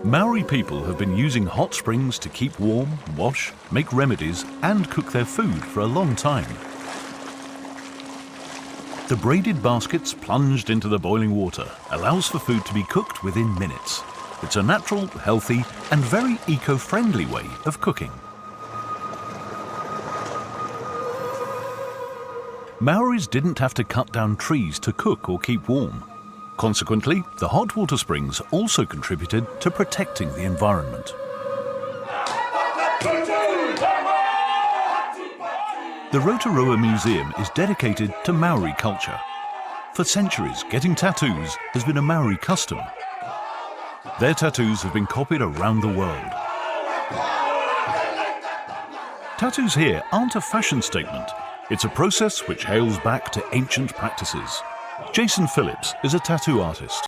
Maori people have been using hot springs to keep warm, wash, make remedies and cook their food for a long time. The braided baskets plunged into the boiling water allows for food to be cooked within minutes. It's a natural, healthy and very eco-friendly way of cooking. Maoris didn't have to cut down trees to cook or keep warm. Consequently, the hot water springs also contributed to protecting the environment. The Rotorua Museum is dedicated to Maori culture. For centuries, getting tattoos has been a Maori custom. Their tattoos have been copied around the world. Tattoos here aren't a fashion statement. It's a process which hails back to ancient practices. Jason Phillips is a tattoo artist.